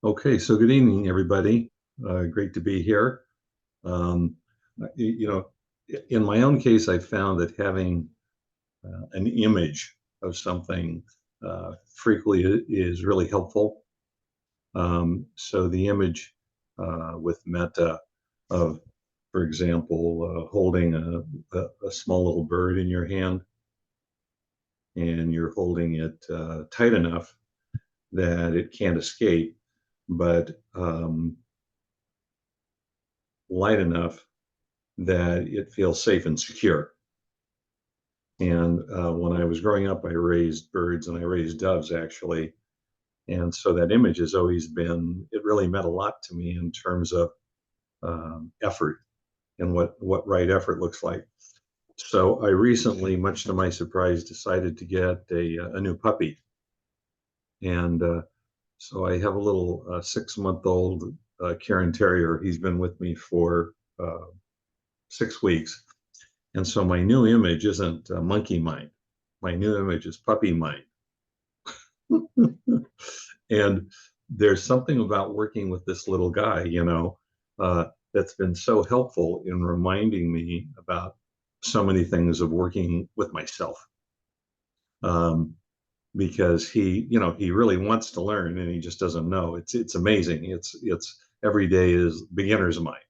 Okay, so good evening, everybody. Great to be here. Um, you know, in my own case, I found that having an image of something frequently is really helpful. So the image with metta of, for example, holding a small little bird in your hand, and you're holding it tight enough that it can't escape, but light enough that it feels safe and secure. And when I was growing up, I raised birds and I raised doves actually. And so that image has always been, it really meant a lot to me in terms of effort and what right effort looks like. So I recently, much to my surprise, decided to get a new puppy. And so I have a little 6-month-old Karen Terrier. He's been with me for 6 weeks. And so my new image isn't monkey mind. My new image is puppy mind. And there's something about working with this little guy, that's been so helpful in reminding me about so many things of working with myself. Um, because he really wants to learn and he just doesn't know. It's amazing. It's every day is beginner's mind.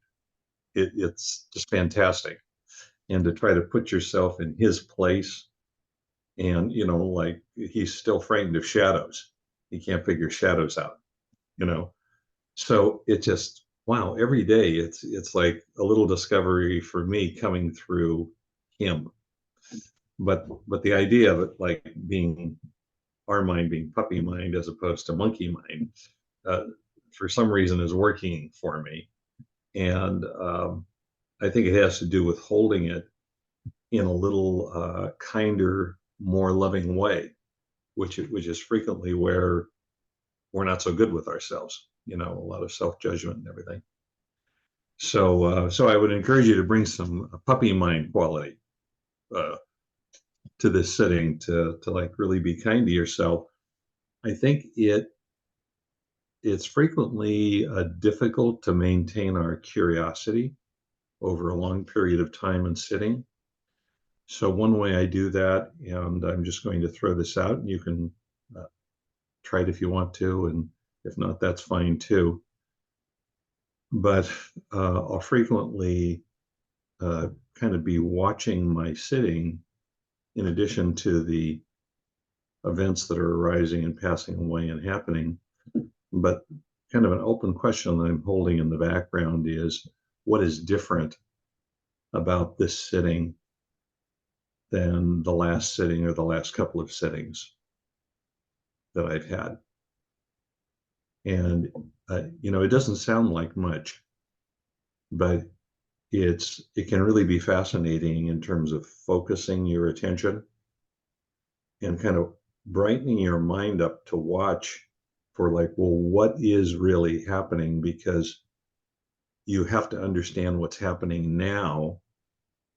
It's just fantastic. And to try to put yourself in his place, and like he's still frightened of shadows. He can't figure shadows out, you know. So it just, wow, every day it's like a little discovery for me coming through him. But the idea of it, like being our mind being puppy mind as opposed to monkey mind, uh, for some reason is working for me. And I think it has to do with holding it in a little kinder, more loving way, which is frequently where we're not so good with ourselves. A lot of self judgment and everything. So I would encourage you to bring some puppy mind quality uh, to this sitting to like really be kind to yourself. I think it's frequently difficult to maintain our curiosity over a long period of time and sitting. So one way I do that, and I'm just going to throw this out, and you can uh, try it if you want to, and if not, that's fine too. But I'll frequently kind of be watching my sitting in addition to the events that are arising and passing away and happening. But kind of an open question that I'm holding in the background is what is different about this sitting than the last sitting or the last couple of sittings that I've had? And, it doesn't sound like much, but it can really be fascinating in terms of focusing your attention and kind of brightening your mind up to watch for like, well, what is really happening? Because you have to understand what's happening now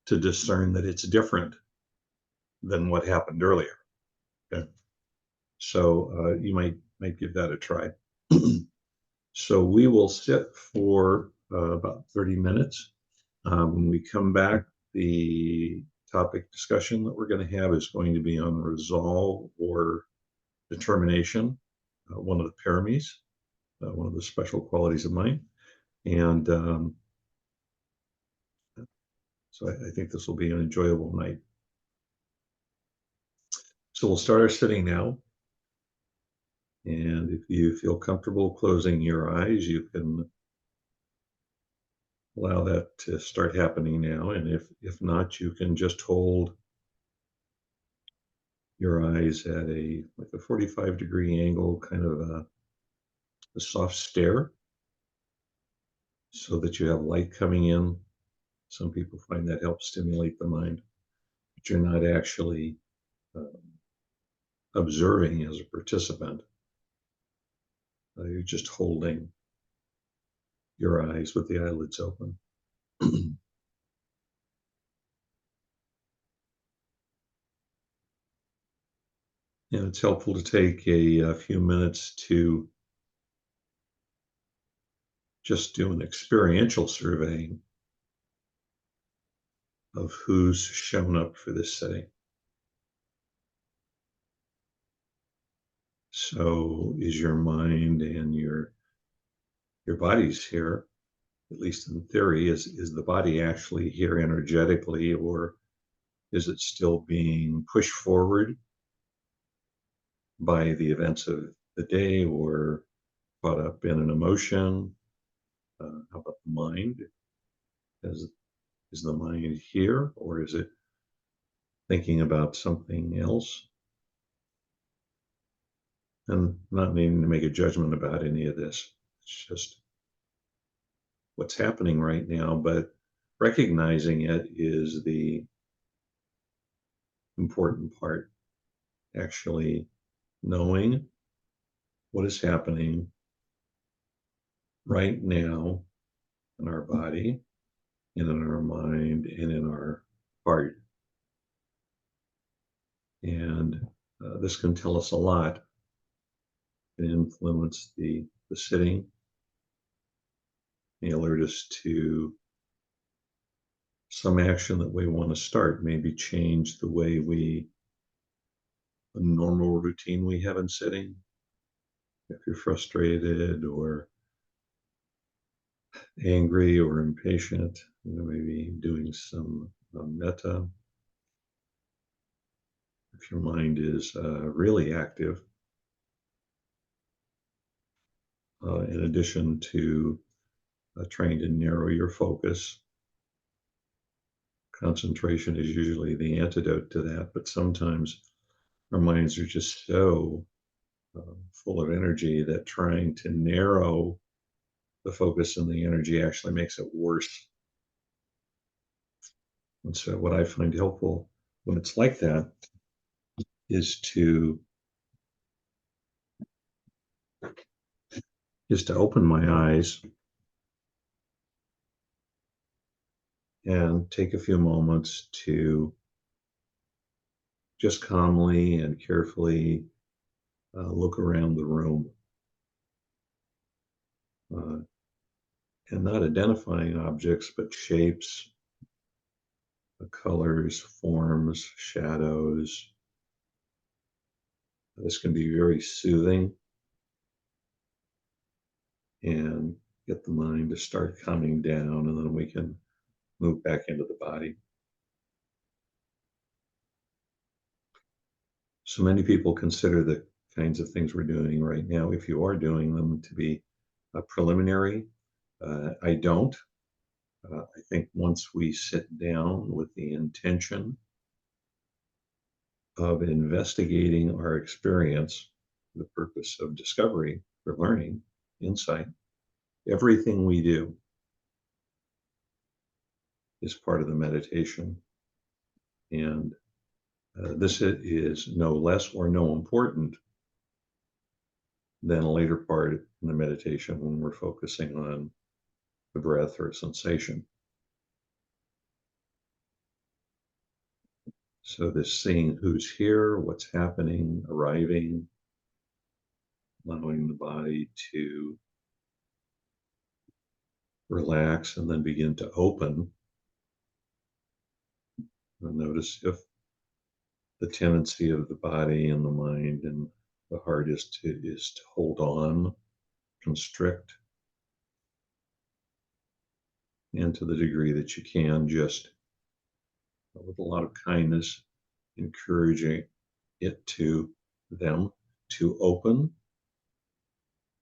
to discern that it's different than what happened earlier. Okay. So you might give that a try. So we will sit for about 30 minutes. When we come back, the topic discussion that we're going to have is going to be on resolve or determination, one of the paramis, one of the special qualities of mind. And so I think this will be an enjoyable night. So we'll start our sitting now. And if you feel comfortable closing your eyes, you can allow that to start happening now. And if not, you can just hold your eyes at a 45-degree angle, kind of a soft stare, so that you have light coming in. Some people find that helps stimulate the mind, but you're not actually uh, observing as a participant. You're just holding your eyes with the eyelids open. And it's helpful to take a few minutes to just do an experiential surveying of who's shown up for this setting. So is your mind and your body's here, at least in theory, is the body actually here energetically, or is it still being pushed forward by the events of the day or caught up in an emotion? How about the mind? Is the mind here, or is it thinking about something else? And not needing to make a judgment about any of this. It's just what's happening right now, but recognizing it is the important part. Actually knowing what is happening right now in our body and in our mind and in our heart. And this can tell us a lot, can influence the sitting, may alert us to some action that we want to start, maybe change the way a normal routine we have in sitting. If you're frustrated or angry or impatient, maybe doing some metta. If your mind is really active, in addition to trying to narrow your focus, concentration is usually the antidote to that, but sometimes our minds are just so full of energy that trying to narrow the focus and the energy actually makes it worse. And so what I find helpful when it's like that is to open my eyes and take a few moments to just calmly and carefully look around the room, uh, and not identifying objects, but shapes, colors, forms, shadows. This can be very soothing and get the mind to start calming down, and then we can move back into the body. So many people consider the kinds of things we're doing right now, if you are doing them, to be preliminary. I don't. I think once we sit down with the intention of investigating our experience for the purpose of discovery, for learning, insight, everything we do is part of the meditation. And this is no less or no important than a later part in the meditation when we're focusing on the breath or sensation. So this seeing who's here, what's happening, arriving, allowing the body to relax and then begin to open. And notice if the tendency of the body and the mind and the heart is to hold on, constrict, and to the degree that you can, just with a lot of kindness, encouraging them to open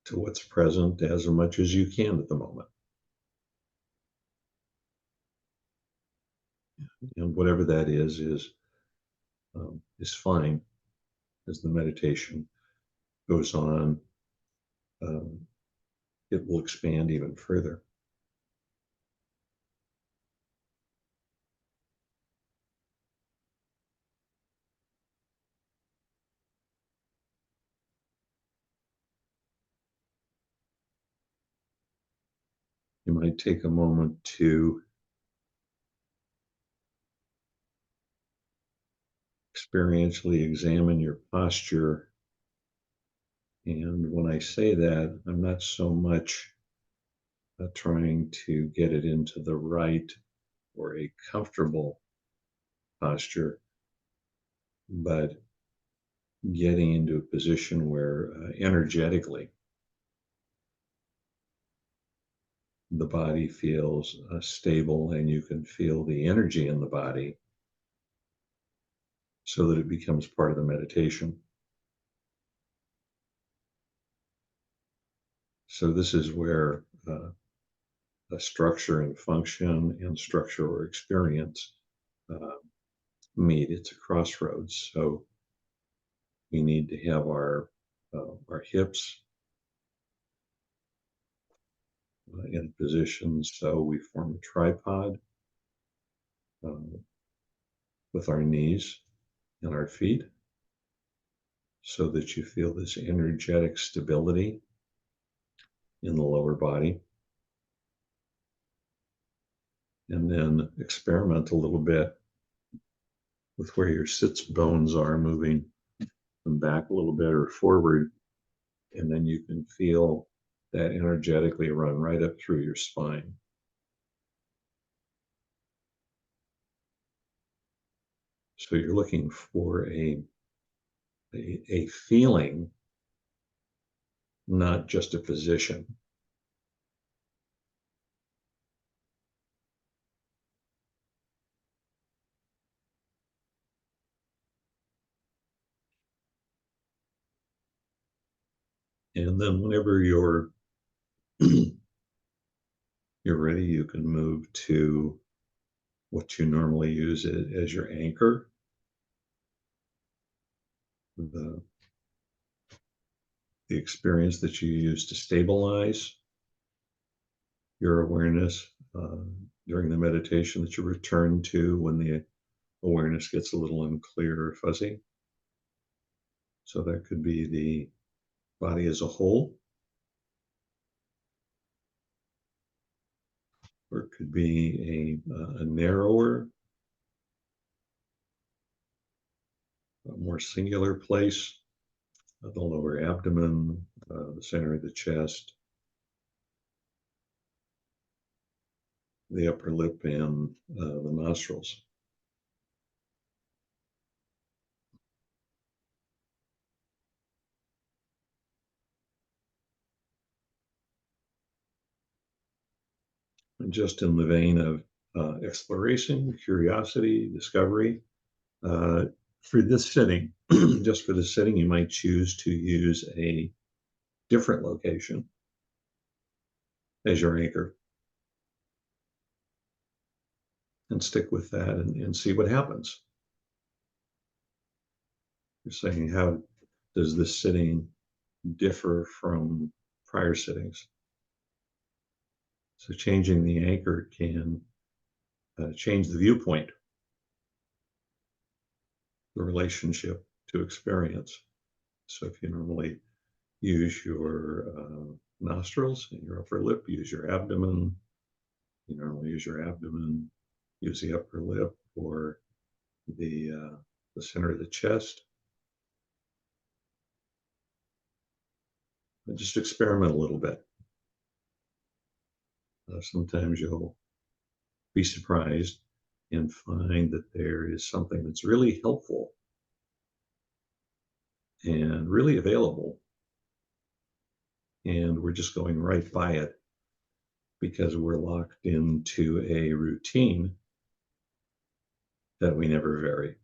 to what's present as much as you can at the moment. And whatever that is fine as the meditation goes on. It will expand even further. You might take a moment to experientially examine your posture. And when I say that, I'm not so much trying to get it into the right or a comfortable posture, but getting into a position where energetically the body feels stable and you can feel the energy in the body so that it becomes part of the meditation. So this is where a structure and function and structure or experience uh, meet. It's a crossroads. So we need to have our hips in position so we form a tripod uh, with our knees and our feet so that you feel this energetic stability in the lower body. And then experiment a little bit with where your sits bones are, moving them back a little bit or forward. And then you can feel that energetically run right up through your spine. So you're looking for a feeling, not just a position. And then whenever you're ready, you can move to what you normally use as your anchor, the, the experience that you use to stabilize your awareness during the meditation that you return to when the awareness gets a little unclear or fuzzy. So that could be the body as a whole, or it could be a narrower, a more singular place, the lower abdomen, the center of the chest, the upper lip, and the nostrils. And just in the vein of exploration, curiosity, discovery, uh, for this sitting, just for this sitting, you might choose to use a different location as your anchor and stick with that and see what happens. You're saying, how does this sitting differ from prior sittings? So changing the anchor can change the viewpoint, the relationship to experience. So if you normally use your nostrils and your upper lip, use your abdomen, you normally use your abdomen, use the upper lip or the center of the chest. And just experiment a little bit. Sometimes you'll be surprised and find that there is something that's really helpful and really available. And we're just going right by it because we're locked into a routine that we never vary.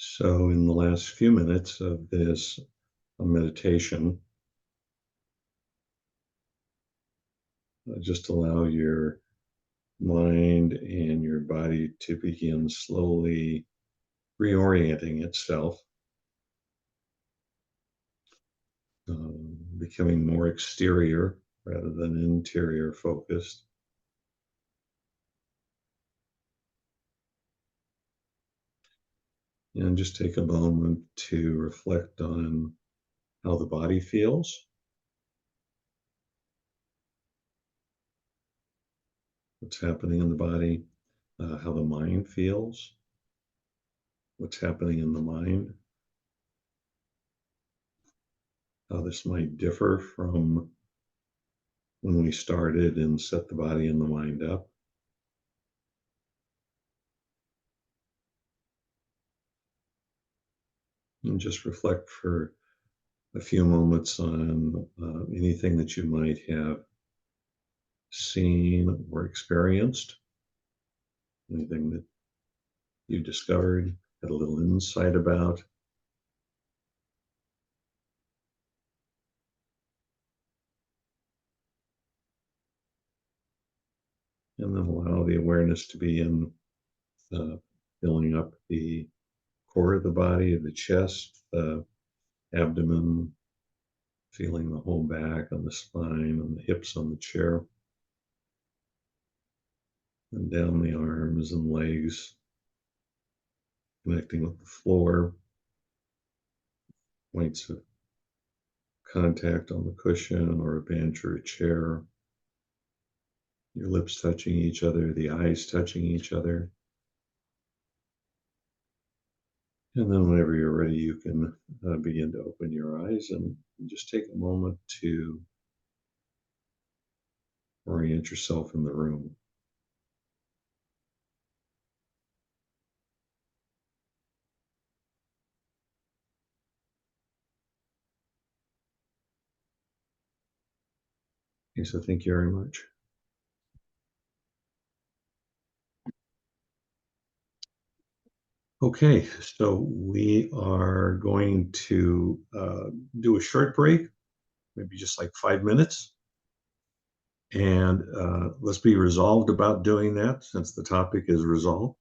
So in the last few minutes of this meditation, just allow your mind and your body to begin slowly reorienting itself, becoming more exterior rather than interior focused. And just take a moment to reflect on how the body feels, what's happening in the body, how the mind feels, what's happening in the mind, how this might differ from when we started and set the body and the mind up. And just reflect for a few moments on anything that you might have seen or experienced, anything that you discovered, had a little insight about, and then allow the awareness to be in filling up the core of the body, the chest, the abdomen, feeling the whole back on the spine, on the hips on the chair, and down the arms and legs, connecting with the floor, points of contact on the cushion or a bench or a chair, your lips touching each other, the eyes touching each other. And then whenever you're ready, you can begin to open your eyes and just take a moment to orient yourself in the room. Okay, so thank you very much. Okay, so we are going to do a short break, maybe just like 5 minutes. And let's be resolved about doing that since the topic is resolve.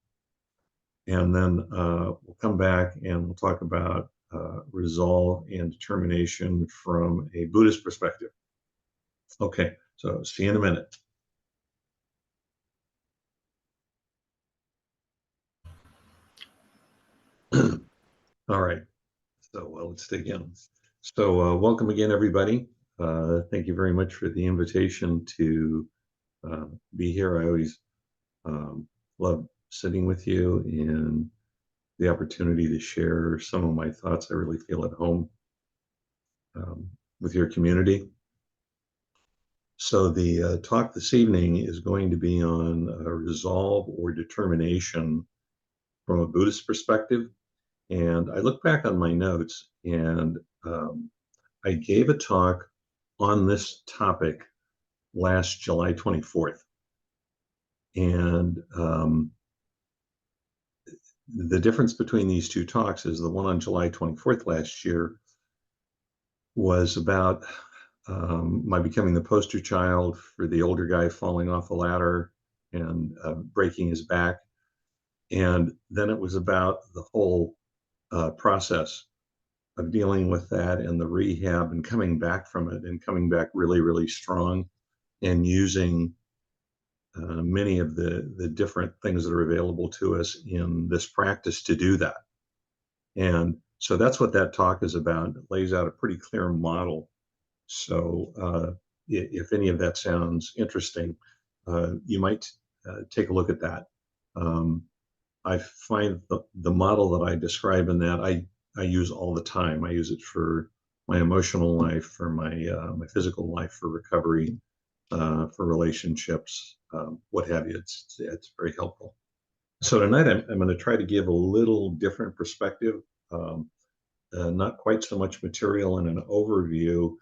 And then we'll come back and we'll talk about resolve and determination from a Buddhist perspective. Okay, so see you in a minute. All right, so let's dig in. So welcome again, everybody. Thank you very much for the invitation to be here. I always love sitting with you and the opportunity to share some of my thoughts. I really feel at home with your community. So the talk this evening is going to be on resolve or determination from a Buddhist perspective. And I look back on my notes and I gave a talk on this topic last July 24th. And the difference between these two talks is the one on July 24th last year was about my becoming the poster child for the older guy falling off a ladder and breaking his back. And then it was about the whole process of dealing with that and the rehab and coming back from it and coming back really, really strong and using many of the different things that are available to us in this practice to do that. And so that's what that talk is about. It lays out a pretty clear model. So if any of that sounds interesting, you might take a look at that. I find the model that I describe in that I use all the time. I use it for my emotional life, for my physical life, for recovery, for relationships, what have you. It's very helpful. So tonight I'm going to try to give a little different perspective, not quite so much material and an overview,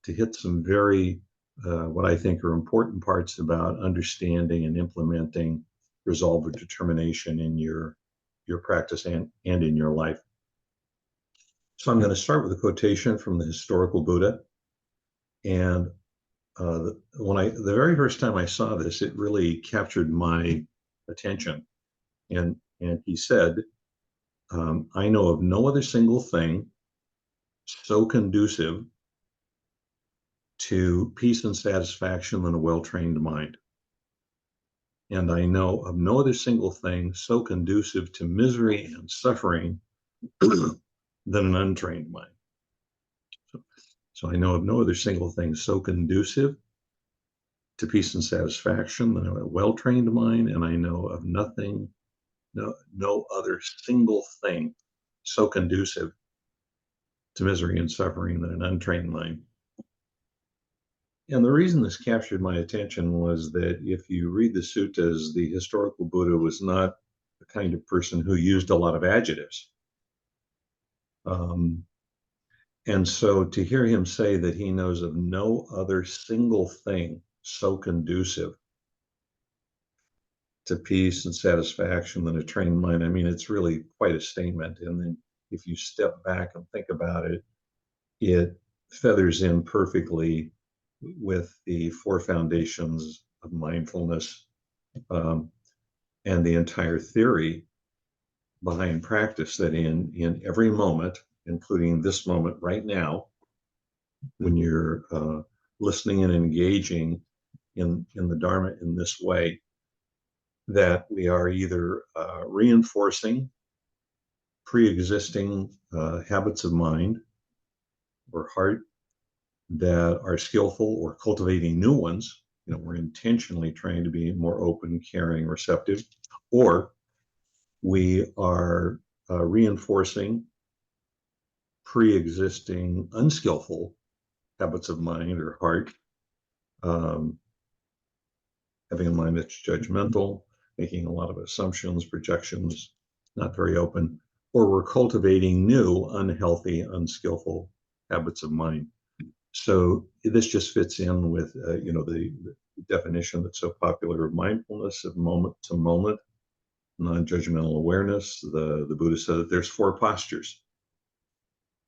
to hit some very what I think are important parts about understanding and implementing resolve or determination in your practice and in your life. So I'm going to start with a quotation from the historical Buddha. And the very first time I saw this, it really captured my attention. And he said, I know of no other single thing so conducive to peace and satisfaction than a well-trained mind. And I know of no other single thing so conducive to misery and suffering than an untrained mind. So I know of no other single thing so conducive to peace and satisfaction than a well-trained mind, and I know of no other single thing so conducive to misery and suffering than an untrained mind. And the reason this captured my attention was that if you read the suttas, the historical Buddha was not the kind of person who used a lot of adjectives. And so to hear him say that he knows of no other single thing so conducive to peace and satisfaction than a trained mind, I mean, it's really quite a statement. And then if you step back and think about it, it feathers in perfectly with the four foundations of mindfulness, and the entire theory behind practice, that in every moment, including this moment right now, when you're listening and engaging in the Dharma in this way, that we are either reinforcing pre-existing habits of mind or heart that are skillful, or cultivating new ones. You know, we're intentionally trying to be more open, caring, receptive, or we are reinforcing pre-existing unskillful habits of mind or heart, um, having a mind that's judgmental, making a lot of assumptions, projections, not very open, or we're cultivating new, unhealthy, unskillful habits of mind. So this just fits in with, the definition that's so popular of mindfulness, of moment to moment, non-judgmental awareness. The Buddha said that there's four postures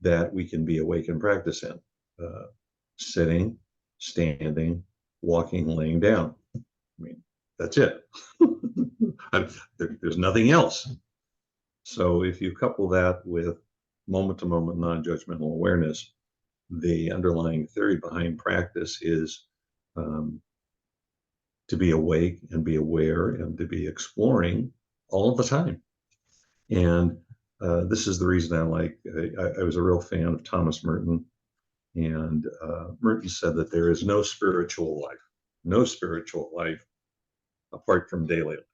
that we can be awake and practice in: sitting, standing, walking, laying down. I mean, that's it. There's nothing else. So if you couple that with moment-to-moment non-judgmental awareness, the underlying theory behind practice is to be awake and be aware and to be exploring all of the time. And this is the reason I was a real fan of Thomas Merton. And Merton said that there is no spiritual life apart from daily life.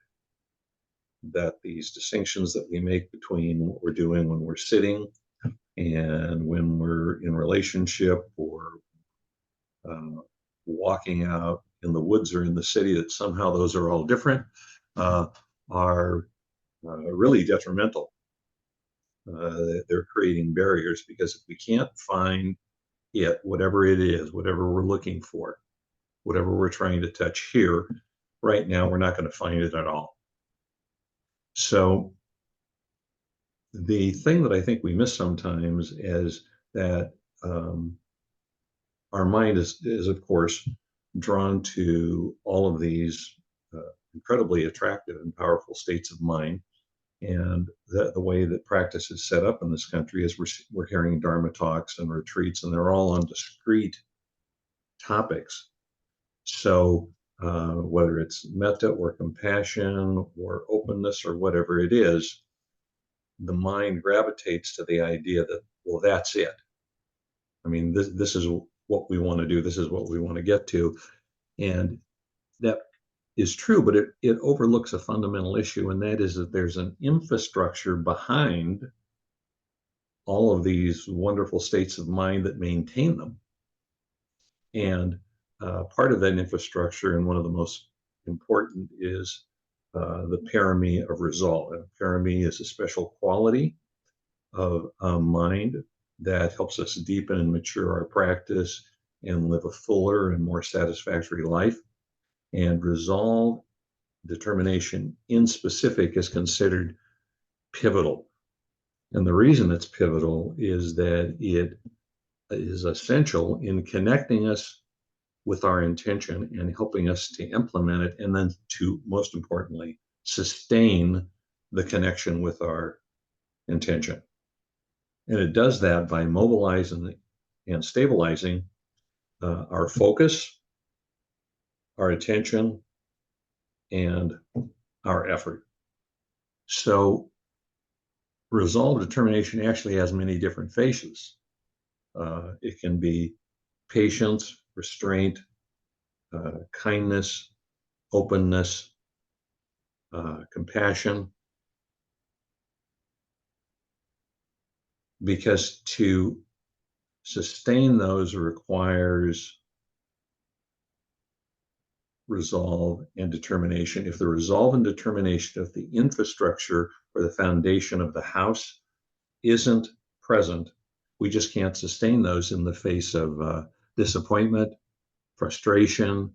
That these distinctions that we make between what we're doing when we're sitting and when we're in relationship, or walking out in the woods or in the city, that somehow those are all different, are really detrimental. They're creating barriers, because if we can't find it, whatever it is, whatever we're looking for, whatever we're trying to touch here, right now, we're not going to find it at all. So the thing that I think we miss sometimes is that our mind is of course drawn to all of these incredibly attractive and powerful states of mind. And the way that practice is set up in this country is we're hearing Dharma talks and retreats, and they're all on discrete topics. So whether it's metta or compassion or openness or whatever it is, the mind gravitates to the idea that, well, that's it. I mean, this is what we want to do. This is what we want to get to. And that is true, but it overlooks a fundamental issue, and that is that there's an infrastructure behind all of these wonderful states of mind that maintain them. And part of that infrastructure, and one of the most important, is the parami of resolve. And parami is a special quality of mind that helps us deepen and mature our practice and live a fuller and more satisfactory life. And resolve, determination in specific, is considered pivotal. And the reason it's pivotal is that it is essential in connecting us with our intention and helping us to implement it, and then to, most importantly, sustain the connection with our intention. And it does that by mobilizing and stabilizing our focus, our attention, and our effort. So resolve determination actually has many different faces. It can be patience, restraint, kindness, openness, compassion, because to sustain those requires resolve and determination. If the resolve and determination of the infrastructure or the foundation of the house isn't present, we just can't sustain those in the face of disappointment, frustration,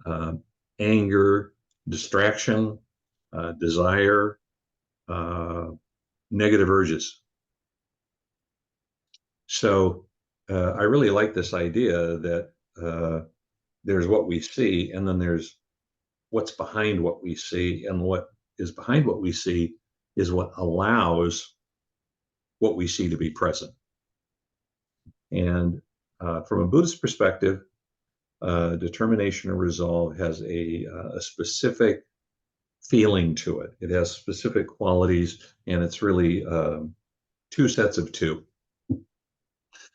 uh, anger, distraction, desire, uh, negative urges. So I really like this idea that there's what we see, and then there's what's behind what we see, and what is behind what we see is what allows what we see to be present. And from a Buddhist perspective, determination and resolve has a specific feeling to it. It has specific qualities, and it's really two sets of two.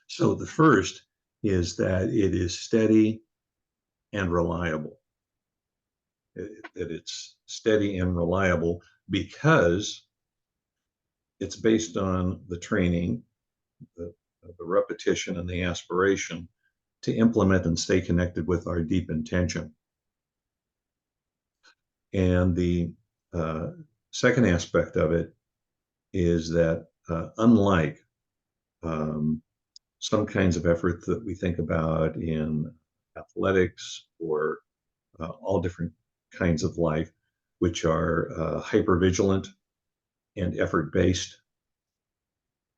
So the first is that it is steady and reliable. That it's steady and reliable because it's based on the training, the, the repetition, and the aspiration to implement and stay connected with our deep intention. And the uh, second aspect of it is that unlike um, some kinds of effort that we think about in athletics or all different kinds of life, which are hypervigilant and effort based,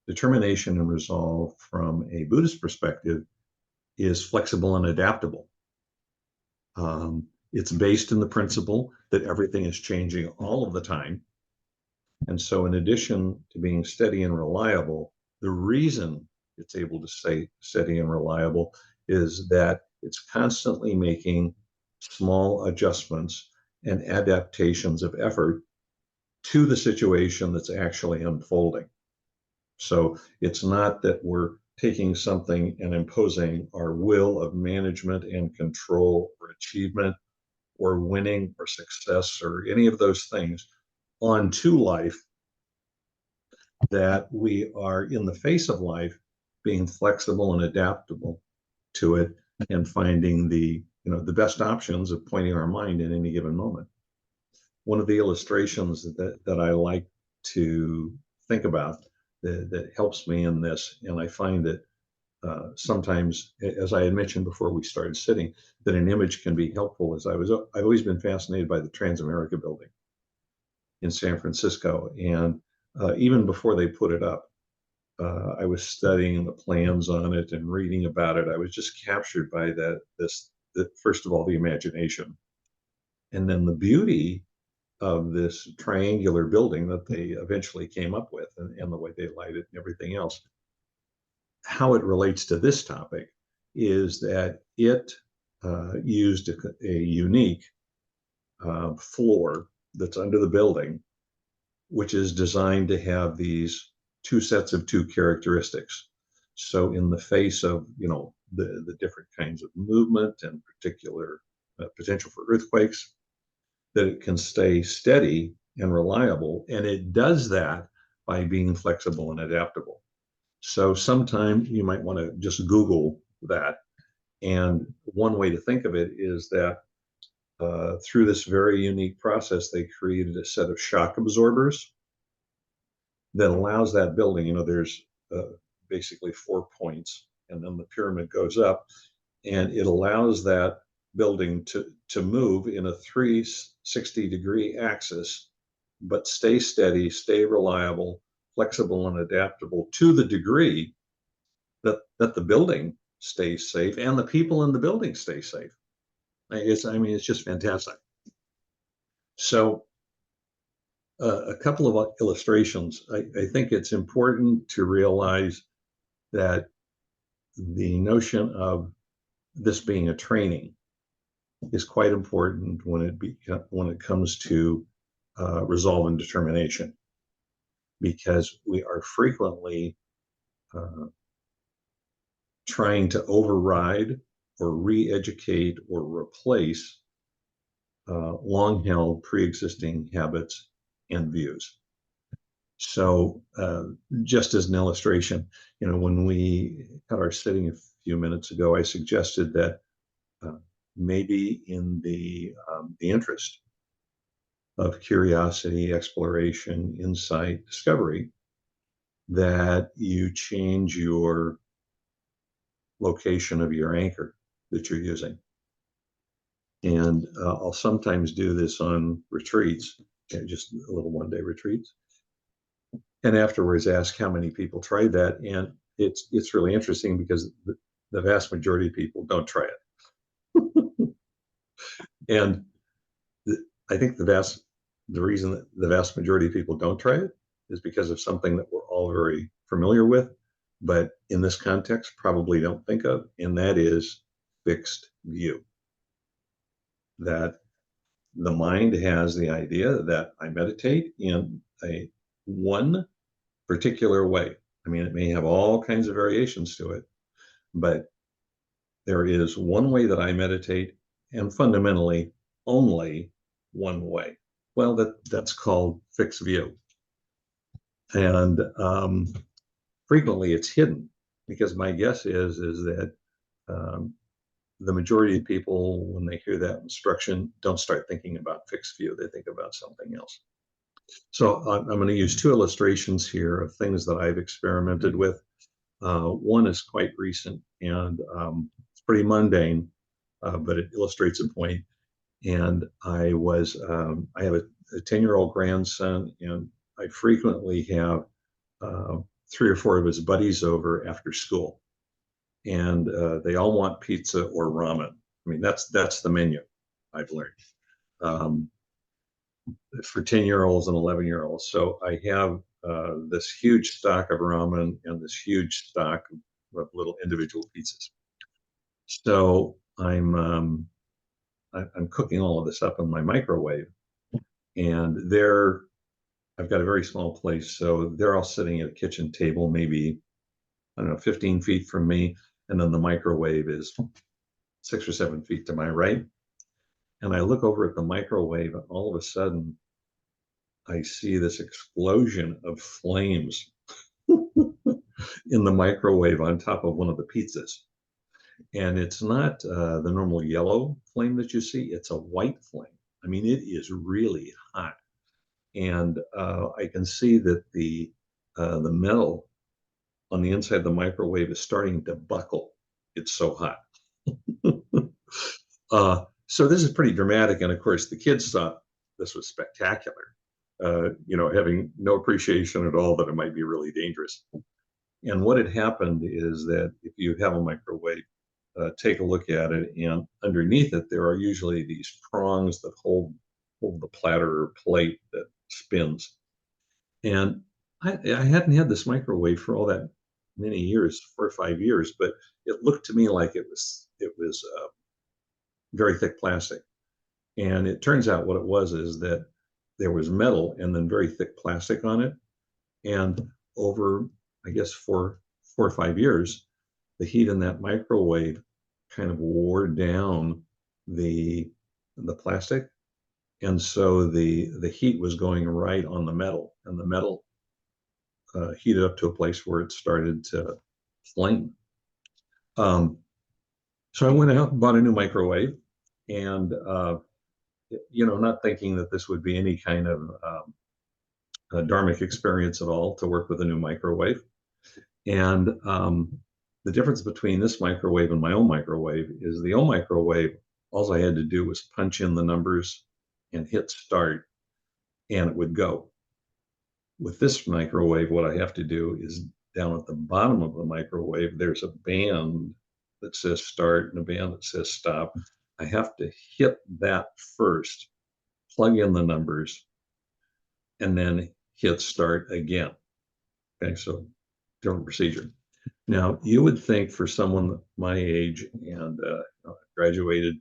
determination and resolve from a Buddhist perspective is flexible and adaptable. It's based in the principle that everything is changing all of the time. And so, in addition to being steady and reliable, the reason it's able to stay steady and reliable is that it's constantly making small adjustments and adaptations of effort to the situation that's actually unfolding. So it's not that we're taking something and imposing our will of management and control or achievement or winning or success or any of those things onto life, that we are in the face of life being flexible and adaptable to it and finding the best options of pointing our mind in any given moment. One of the illustrations that I like to think about that helps me in this, and I find that sometimes, as I had mentioned before we started sitting, that an image can be helpful. I've always been fascinated by the Transamerica building in San Francisco, and even before they put it up, I was studying the plans on it and reading about it. I was just captured by first of all, the imagination, and then the beauty of this triangular building that they eventually came up with, and the way they light it and everything else. How it relates to this topic is that it used a unique floor that's under the building, which is designed to have these two sets of two characteristics. So in the face of the different kinds of movement and particular potential for earthquakes, that it can stay steady and reliable, and it does that by being flexible and adaptable. So sometime you might want to just Google that. And one way to think of it is that through this very unique process, they created a set of shock absorbers that allows that building, there's basically 4 points, and then the pyramid goes up, and it allows that building to move in a 360-degree axis, but stay steady, stay reliable flexible and adaptable to the degree that the building stays safe and the people in the building stay safe. I mean, it's just fantastic. So a couple of illustrations. I think it's important to realize that the notion of this being a training is quite important when it comes to resolve and determination, because we are frequently uh, trying to override or re-educate or replace long-held pre-existing habits and views. So just as an illustration, when we had our sitting a few minutes ago, I suggested that maybe in the interest of curiosity, exploration, insight, discovery, that you change your location of your anchor that you're using. And I'll sometimes do this on retreats, just little one-day retreats. And afterwards ask how many people tried that. And it's really interesting because the vast majority of people don't try it. And I think the reason that the vast majority of people don't try it is because of something that we're all very familiar with, but in this context probably don't think of, and that is fixed view. That the mind has the idea that I meditate in a one particular way. I mean, it may have all kinds of variations to it, but there is one way that I meditate, and fundamentally only one way. Well, that's called fixed view. And frequently it's hidden, because my guess is that um, the majority of people, when they hear that instruction, don't start thinking about fixed view. They think about something else. So I'm going to use two illustrations here of things that I've experimented with. One is quite recent, and it's pretty mundane, but it illustrates a point. And I have a 10-year-old grandson, and I frequently have 3 or 4 of his buddies over after school, and they all want pizza or ramen. I mean, that's the menu, I've learned, for 10-year-olds and 11-year-olds. So I have this huge stock of ramen and this huge stock of little individual pizzas. So I'm cooking all of this up in my microwave, and I've got a very small place, so they're all sitting at a kitchen table, maybe, I don't know, 15 feet from me, and then the microwave is 6 or 7 feet to my right. And I look over at the microwave, and all of a sudden, I see this explosion of flames in the microwave on top of one of the pizzas. And it's not the normal yellow flame that you see, it's a white flame. I mean, it is really hot. And I can see that the metal on the inside of the microwave is starting to buckle. It's so hot. So this is pretty dramatic. And of course, the kids thought this was spectacular, having no appreciation at all that it might be really dangerous. And what had happened is that if you have a microwave, take a look at it, and underneath it, there are usually these prongs that hold the platter or plate that spins. And I hadn't had this microwave for all that many years, 4 or 5 years, but it looked to me like it was very thick plastic. And it turns out what it was is that there was metal and then very thick plastic on it. And over, I guess, 4 or 5 years, the heat in that microwave kind of wore down the plastic. And so the heat was going right on the metal, and the metal heated up to a place where it started to flame. So I went out and bought a new microwave, and not thinking that this would be any kind of dharmic experience at all to work with a new microwave. And the difference between this microwave and my own microwave is the old microwave, all I had to do was punch in the numbers and hit start, and it would go. With this microwave, what I have to do is down at the bottom of the microwave, there's a band that says start and a band that says stop. I have to hit that first, plug in the numbers, and then hit start again. Okay, so different procedure. Now, you would think for someone my age and graduated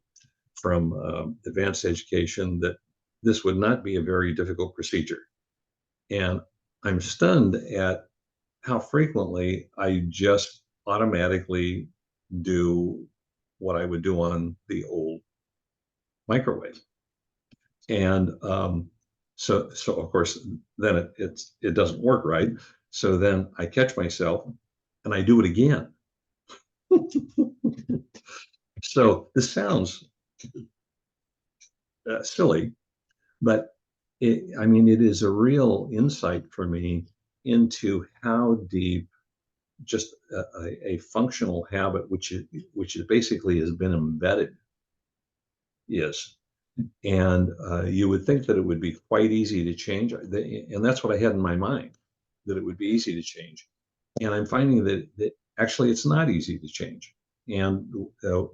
from advanced education that this would not be a very difficult procedure. And I'm stunned at how frequently I just automatically do what I would do on the old microwave. And so of course, then it doesn't work right. So then I catch myself and I do it again. So this sounds silly, but I mean, it is a real insight for me into how deep just a functional habit, which is basically has been embedded, is. And you would think that it would be quite easy to change, and that's what I had in my mind, that it would be easy to change. And I'm finding that actually it's not easy to change. And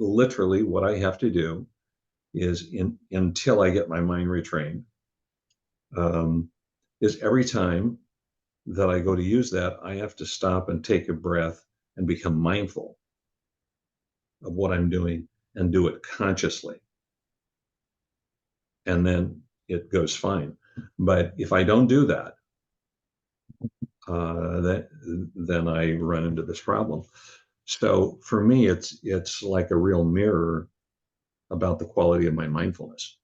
literally, what I have to do is until I get my mind retrained, um, is every time that I go to use that, I have to stop and take a breath and become mindful of what I'm doing and do it consciously. And then it goes fine. But if I don't do that, then I run into this problem. So for me, it's like a real mirror about the quality of my mindfulness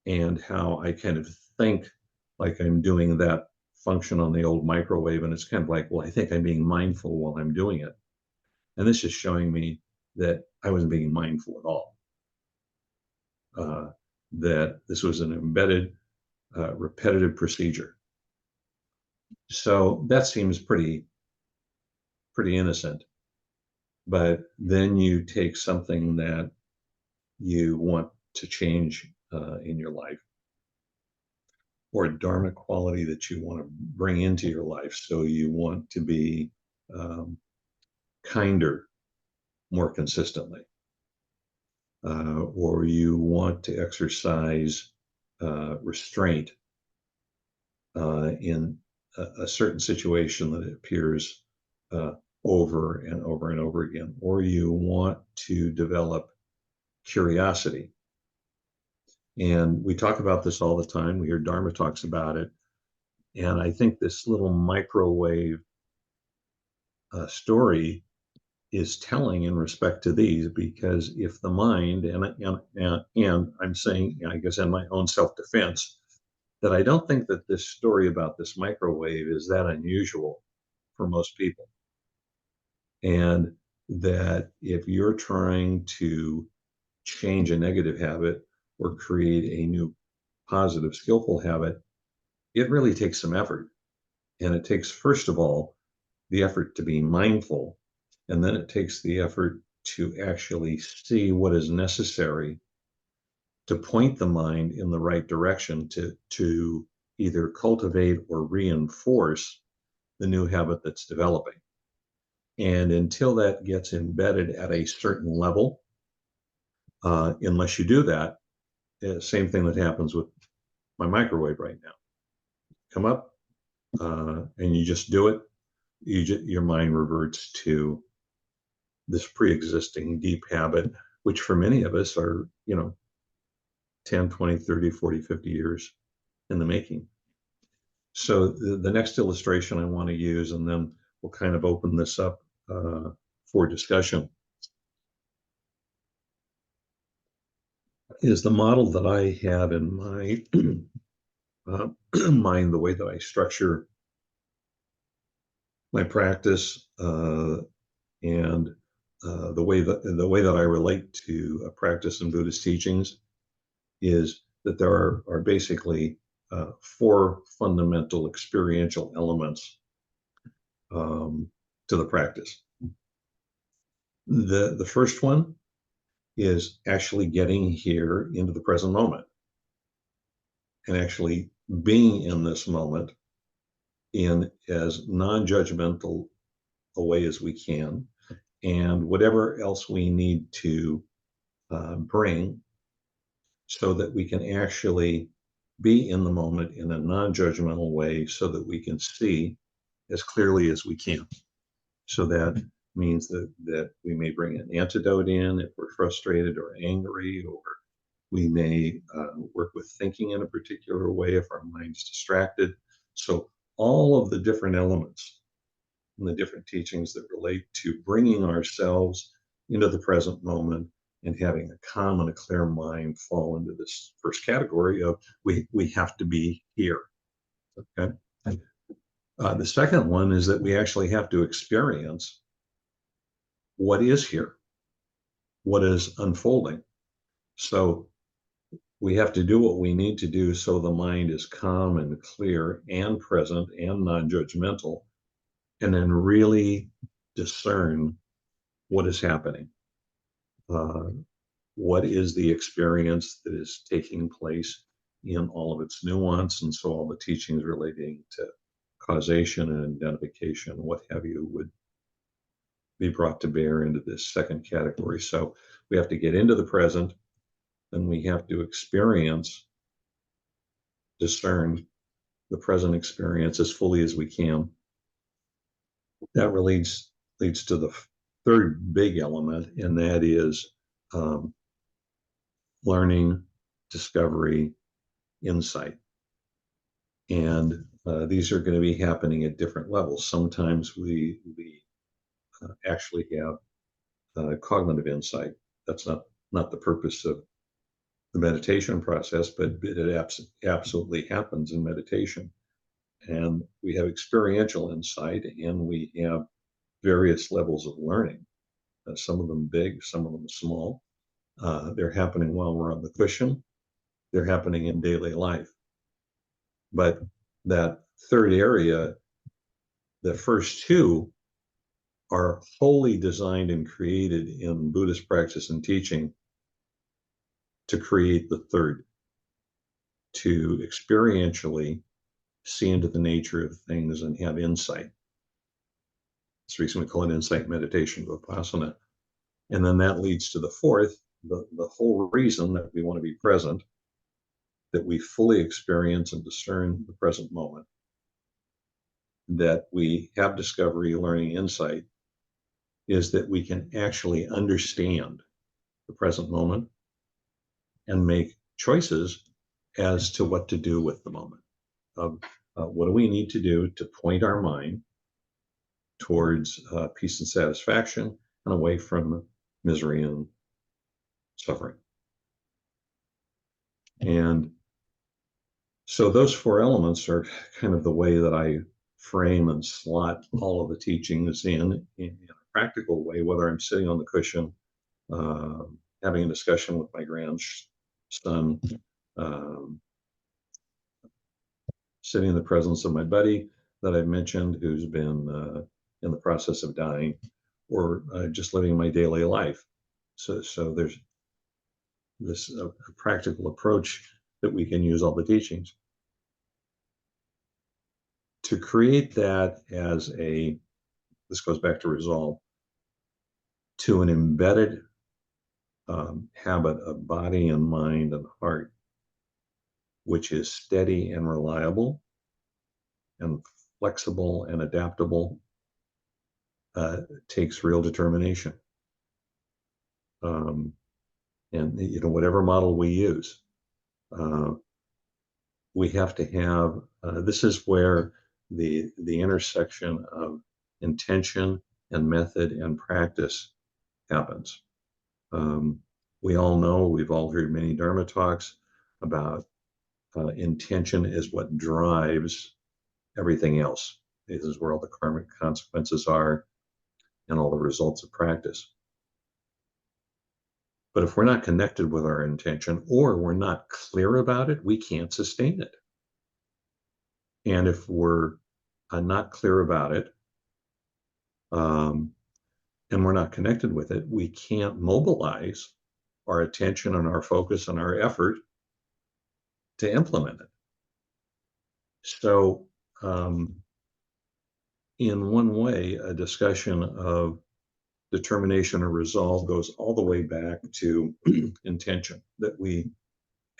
and how I kind of think like I'm doing that function on the old microwave. And it's kind of like, well, I think I'm being mindful while I'm doing it. And this is showing me that I wasn't being mindful at all. That this was an embedded, repetitive procedure. So that seems pretty innocent. But then you take something that you want to change in your life, or a Dharma quality that you want to bring into your life. So you want to be um, kinder more consistently, or you want to exercise restraint in a certain situation that appears uh, over and over and over again, or you want to develop curiosity. And we talk about this all the time. We hear Dharma talks about it. And I think this little microwave story is telling in respect to these, because if the mind, and I'm saying, I guess in my own self-defense, that I don't think that this story about this microwave is that unusual for most people. And that if you're trying to change a negative habit or create a new positive, skillful habit, it really takes some effort. And it takes, first of all, the effort to be mindful. And then it takes the effort to actually see what is necessary to point the mind in the right direction to either cultivate or reinforce the new habit that's developing. And until that gets embedded at a certain level, unless you do that, same thing that happens with my microwave right now. Come up and you just do it, your mind reverts to this pre-existing deep habit, which for many of us are, 10, 20, 30, 40, 50 years in the making. So the next illustration I want to use, and then we'll kind of open this up for discussion, is the model that I have in my mind, the way that I structure my practice, and the way that I relate to practice and Buddhist teachings, is that there are basically four fundamental experiential elements to the practice. The first one is actually getting here into the present moment and actually being in this moment in as non-judgmental a way as we can, and whatever else we need to bring so that we can actually be in the moment in a non-judgmental way so that we can see as clearly as we can. So that means that we may bring an antidote in if we're frustrated or angry, or we may work with thinking in a particular way if our mind's distracted. So all of the different elements and the different teachings that relate to bringing ourselves into the present moment and having a calm and a clear mind fall into this first category of we have to be here. Okay. The second one is that we actually have to experience what is here, what is unfolding. So we have to do what we need to do so the mind is calm and clear and present and non-judgmental, and then really discern what is happening. What is the experience that is taking place in all of its nuance? And so all the teachings relating to causation and identification, what have you, would be brought to bear into this second category. So we have to get into the present, and we have to experience, discern the present experience as fully as we can. That leads to the third big element, and that is learning, discovery, insight. And these are going to be happening at different levels. Sometimes we actually have cognitive insight. That's not the purpose of the meditation process, but it absolutely happens in meditation. And we have experiential insight, and we have various levels of learning. Some of them big, some of them small. They're happening while we're on the cushion. They're happening in daily life. But that third area, the first two are wholly designed and created in Buddhist practice and teaching to create the third, to experientially see into the nature of things and have insight. That's the reason we call it insight meditation, vipassana. And then that leads to the fourth, the whole reason that we want to be present, that we fully experience and discern the present moment, that we have discovery, learning, insight, is that we can actually understand the present moment and make choices as to what to do with the moment. What do we need to do to point our mind towards peace and satisfaction and away from misery and suffering? And so those four elements are kind of the way that I frame and slot all of the teachings in a practical way, whether I'm sitting on the cushion, having a discussion with my grandson, sitting in the presence of my buddy that I've mentioned who's been in the process of dying, or just living my daily life. So there's this practical approach that we can use all the teachings. To create that as this goes back to resolve, to an embedded habit of body and mind and heart, which is steady and reliable and flexible and adaptable, takes real determination. And whatever model we use, we have to have, this is where the intersection of intention and method and practice happens. We all know, we've all heard many Dharma talks about intention is what drives everything else. This is where all the karmic consequences are and all the results of practice. But if we're not connected with our intention, or we're not clear about it, we can't sustain it. And if we're not clear about it, and we're not connected with it, we can't mobilize our attention and our focus and our effort to implement it. So in one way, a discussion of determination or resolve goes all the way back to intention, that we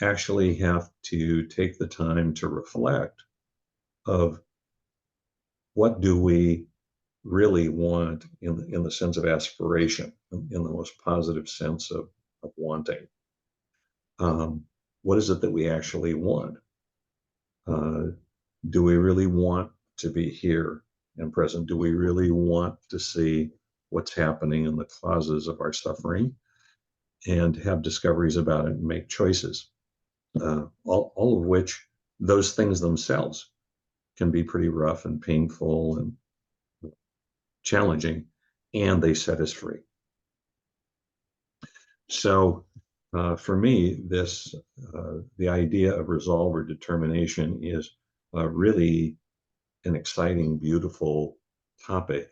actually have to take the time to reflect of what do we really want in the sense of aspiration, in the most positive sense of wanting. What is it that we actually want? Uh, do we really want to be here and present? Do we really want to see what's happening in the causes of our suffering and have discoveries about it and make choices? All of which, those things themselves can be pretty rough and painful and challenging, and they set us free. So for me, the idea of resolve or determination is really an exciting, beautiful topic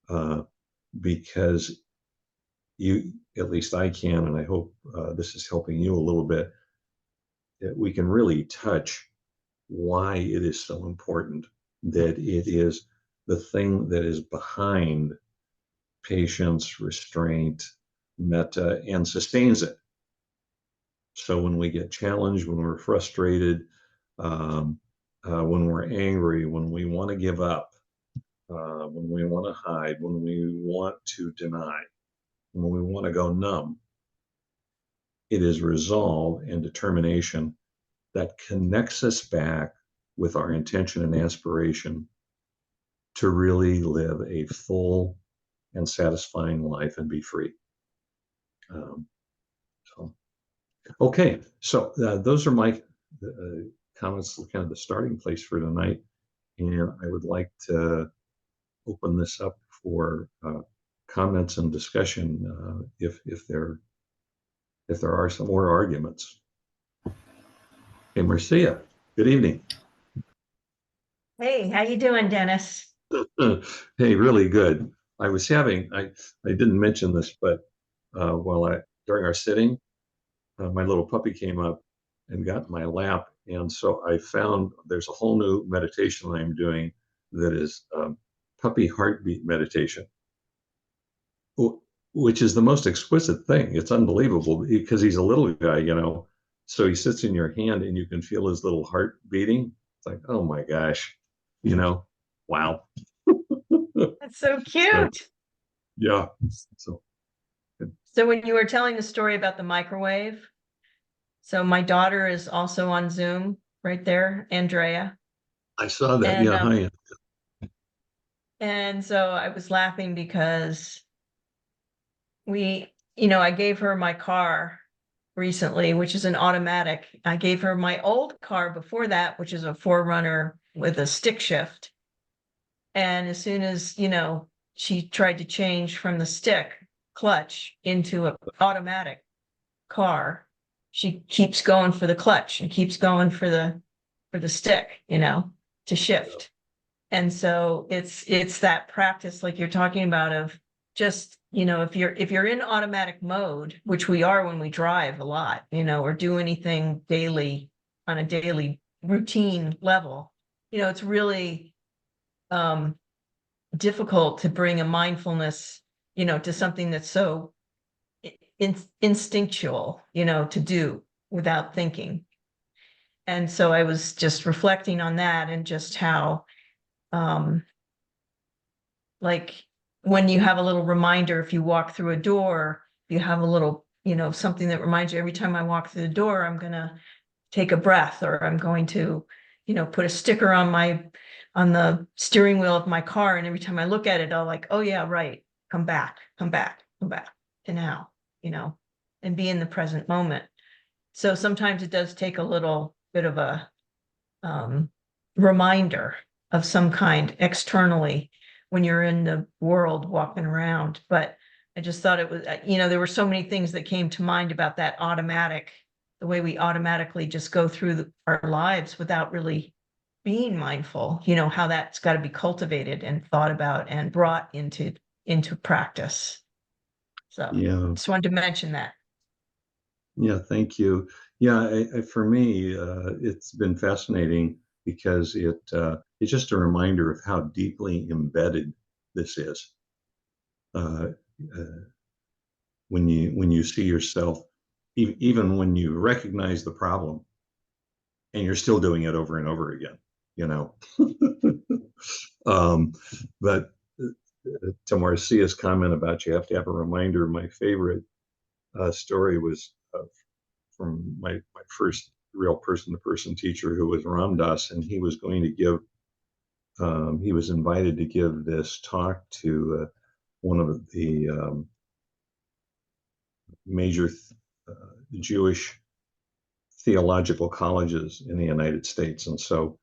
uh, because at least I can, and I hope this is helping you a little bit, that we can really touch why it is so important, that it is the thing that is behind patience, restraint, metta, and sustains it. So when we get challenged, when we're frustrated, um, when we're angry, when we want to give up, when we want to hide, when we want to deny, when we want to go numb, it is resolve and determination that connects us back with our intention and aspiration to really live a full and satisfying life and be free. Um, so, okay, so those are my comments, kind of the starting place for tonight. And I would like to open this up for comments and discussion if there are some more arguments. Hey, Marcia, good evening. Hey, how you doing, Dennis? Hey, really good. I didn't mention this, but during our sitting, my little puppy came up and got in my lap. And so I found there's a whole new meditation I'm doing that is puppy heartbeat meditation, which is the most exquisite thing. It's unbelievable because he's a little guy, you know. So he sits in your hand and you can feel his little heart beating. It's like, oh my gosh, you know, wow. That's so So, cute. yeah. So So when you were telling the story about the microwave, so my daughter is also on Zoom right there, Andrea. I saw that. And Yeah. Hi. and so I was laughing because I gave her my car recently, which is an automatic. I gave her my old car before that, which is a Forerunner with a stick shift. And as soon as, she tried to change from the stick clutch into an automatic car, she keeps going for the clutch and keeps going for the stick, to shift. And so it's that practice like you're talking about of just, if you're in automatic mode, which we are when we drive a lot, or do anything daily on a daily routine level, it's really difficult to bring a mindfulness, to something that's so instinctual, to do without thinking. And so I was just reflecting on that and just how, like when you have a little reminder, if you walk through a door, you have a little, something that reminds you every time I walk through the door, I'm going to take a breath, or I'm going to, put a sticker on the steering wheel of my car. And every time I look at it, I'll like, oh yeah, right. Come back to now, and be in the present moment. So sometimes it does take a little bit of a reminder of some kind externally when you're in the world walking around. But I just thought it was, there were so many things that came to mind about that the way we automatically just go through our lives without really being mindful, how that's got to be cultivated and thought about and brought into practice. So Yeah. just wanted to mention that. Yeah. Thank you. Yeah. For me, it's been fascinating because it's just a reminder of how deeply embedded this is. Uh, uh, when you see yourself, even when you recognize the problem, and you're still doing it over and over again, you know. um, but to Marcia's comment about you have to have a reminder, my favorite story was from my first real person-to-person teacher, who was Ram Dass, and he was going to give, he was invited to give this talk to one of the major Jewish theological colleges in the United States. And so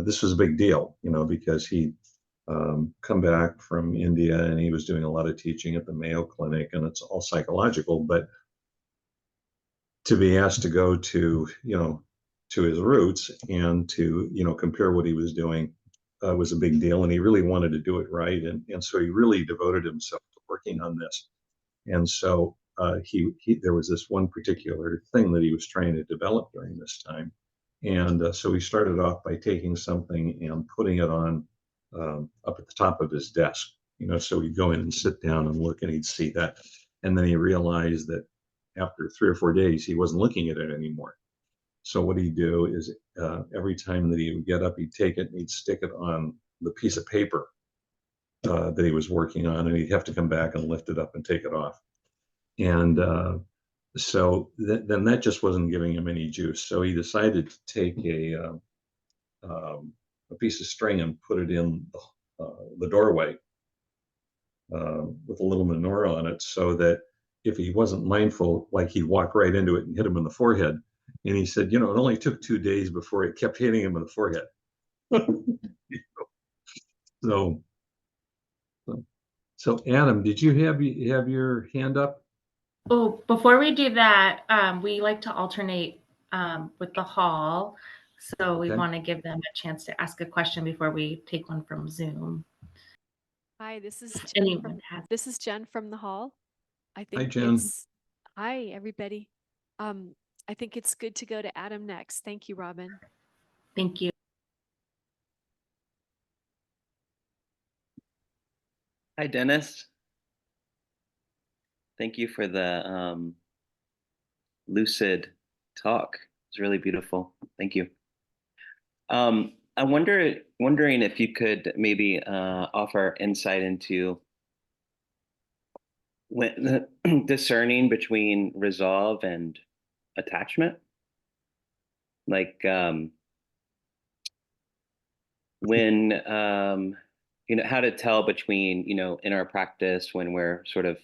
this was a big deal, you know, because he'd come back from India and he was doing a lot of teaching at the Mayo Clinic, and it's all psychological. But to be asked to go to, you know, to his roots and to, you know, compare what he was doing was a big deal. And he really wanted to do it right. And so he really devoted himself to working on this. And so there was this one particular thing that he was trying to develop during this time. And so he started off by taking something and putting it on up at the top of his desk. You know, so he'd go in and sit down and look, and he'd see that. And then he realized that after 3 or 4 days, he wasn't looking at it anymore. So what he'd do is every time that he would get up, he'd take it and he'd stick it on the piece of paper that he was working on, and he'd have to come back and lift it up and take it off. And then that just wasn't giving him any juice. So he decided to take a piece of string and put it in the doorway with a little menorah on it, so that if he wasn't mindful, like he'd walk right into it and hit him in the forehead. And he said, you know, it only took 2 days before it kept hitting him in the forehead. so, so Adam, did you have your hand up? Oh, before we do that, we like to alternate with the hall. So we want to give them a chance to ask a question before we take one from Zoom. Hi, this is Jen from the hall. I think Hi, Jen. Hi, everybody. I think it's good to go to Adam next. Thank you, Robin. Thank you. Hi, Dennis. Thank you for the lucid talk. It's really beautiful. Thank you. Wondering if you could maybe offer insight into when discerning between resolve and attachment, like when you know, how to tell between, you know, in our practice when we're sort of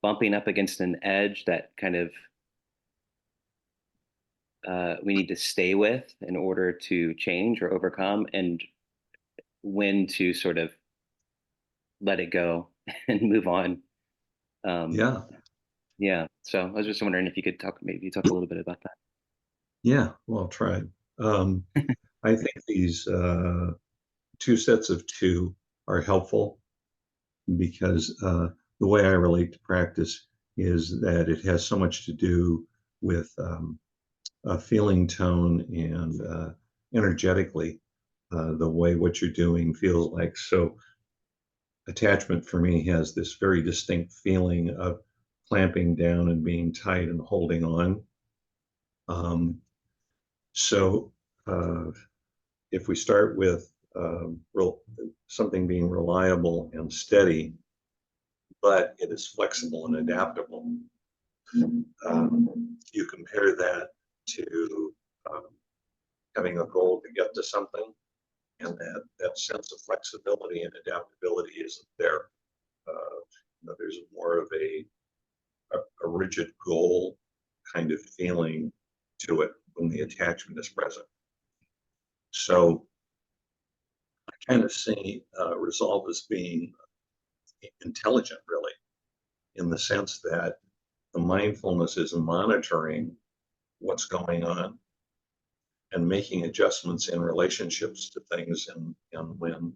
bumping up against an edge that kind of we need to stay with in order to change or overcome, and when to sort of let it go and move on. Yeah. Yeah. So I was just wondering if you could maybe talk a little bit about that. Yeah, well, I'll try. I think these two sets of two are helpful because the way I relate to practice is that it has so much to do with a feeling tone and energetically the way what you're doing feels like. So attachment for me has this very distinct feeling of clamping down and being tight and holding on. So if we start with something being reliable and steady, but it is flexible and adaptable, you compare that to having a goal to get to something, and that sense of flexibility and adaptability isn't there. You know, there's more of a rigid goal kind of feeling to it when the attachment is present. So I kind of see resolve as being intelligent, really, in the sense that the mindfulness is monitoring what's going on and making adjustments in relationships to things. And when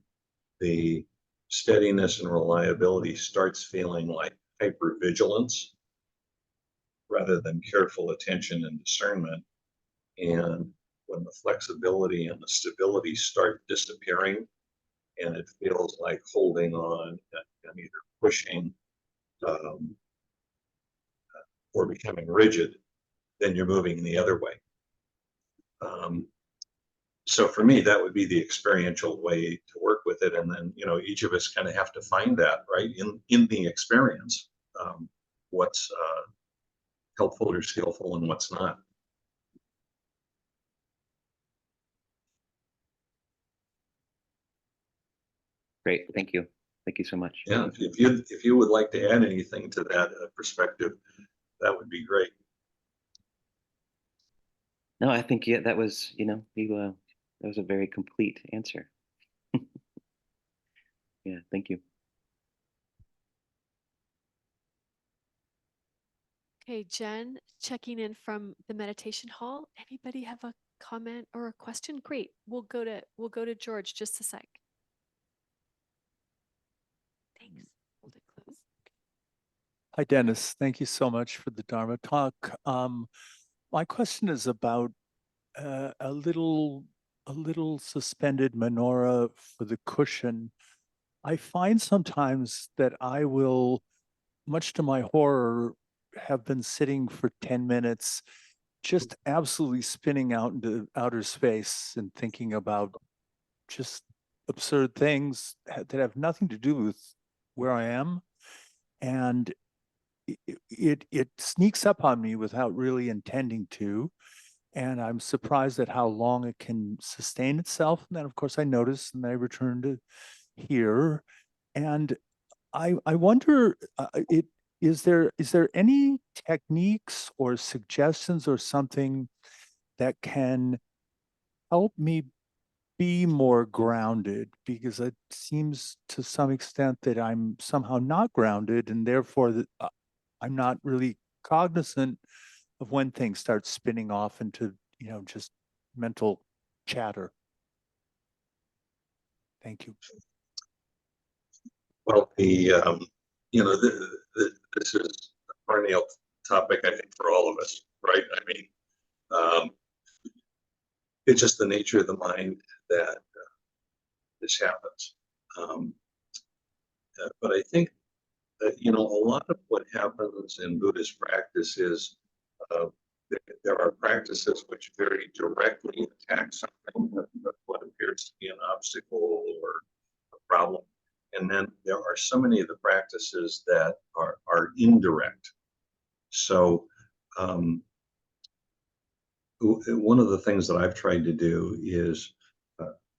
the steadiness and reliability starts feeling like hypervigilance rather than careful attention and discernment, and when the flexibility and the stability start disappearing, and it feels like holding on and either pushing um, or becoming rigid, then you're moving the other way. So for me, that would be the experiential way to work with it. And then, each of us kind of have to find that, right, in the experience, what's helpful or skillful and what's not. Great, thank you. Thank you so much. Yeah, if you would like to add anything to that perspective, that would be great. No, I think that was, that was a very complete answer. Yeah, thank you. Okay, Jen, checking in from the meditation hall. Anybody have a comment or a question? Great. We'll go to George just a sec. Thanks. Hold it close. Hi, Dennis. Thank you so much for the Dharma talk. My question is about a little suspended menorah for the cushion. I find sometimes that I will, much to my horror, have been sitting for 10 minutes, just absolutely spinning out into outer space and thinking about just absurd things that have nothing to do with where I am. And it sneaks up on me without really intending to. And I'm surprised at how long it can sustain itself. And then, of course, I notice and I return to here. And I wonder, is there any techniques or suggestions or something that can help me be more grounded? Because it seems to some extent that I'm somehow not grounded, and therefore I'm not really cognizant of when things start spinning off into, just mental chatter. Thank you. Well, this is a perennial topic, I think, for all of us, right? I mean, it's just the nature of the mind that this happens. But I think that, a lot of what happens in Buddhist practice is there are practices which very directly attack something, what appears to be an obstacle or a problem. And then there are so many of the practices that are indirect. So one of the things that I've tried to do is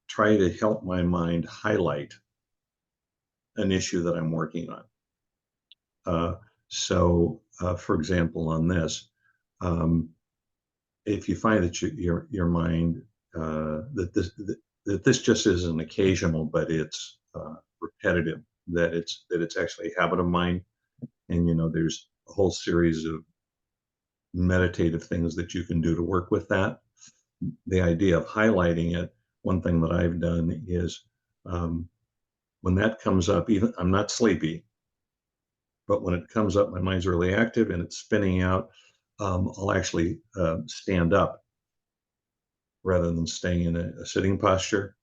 try to help my mind highlight an issue that I'm working on. For example, on this, if you find that your mind that this just isn't occasional, but it's repetitive, that it's actually a habit of mind, and there's a whole series of meditative things that you can do to work with that. The idea of highlighting it, one thing that I've done is when that comes up, even I'm not sleepy, but when it comes up, my mind's really active and it's spinning out. I'll actually stand up rather than staying in a sitting posture,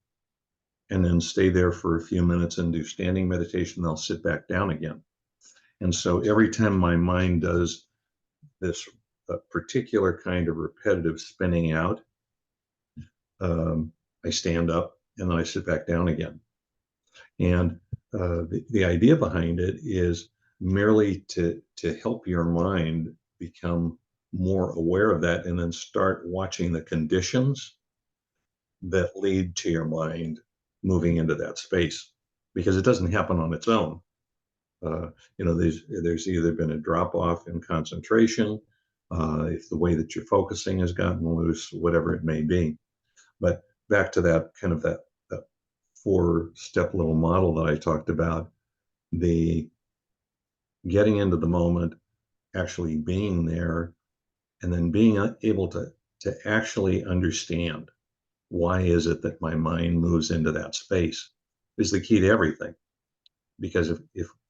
and then stay there for a few minutes and do standing meditation. I'll sit back down again. And so every time my mind does this particular kind of repetitive spinning out, I stand up and then I sit back down again. And the idea behind it is merely to help your mind become more aware of that, and then start watching the conditions that lead to your mind moving into that space, because it doesn't happen on its own. There's either been a drop off in concentration, if the way that you're focusing has gotten loose, whatever it may be. But back to that kind of that 4-step little model that I talked about, the getting into the moment, actually being there, and then being able to actually understand why is it that my mind moves into that space is the key to everything. Because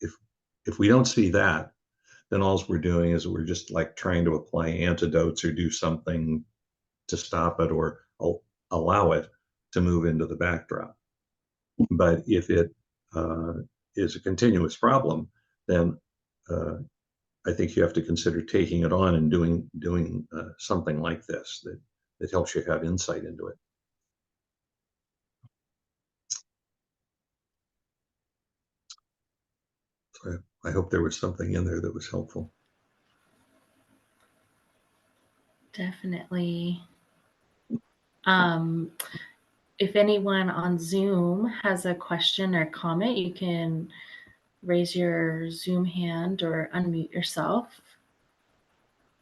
if we don't see that, then all we're doing is we're just like trying to apply antidotes or do something to stop it, or allow it to move into the backdrop. But if it is a continuous problem, then I think you have to consider taking it on and doing something like this that helps you have insight into it. So I hope there was something in there that was helpful. Definitely. If anyone on Zoom has a question or comment, you can raise your Zoom hand or unmute yourself.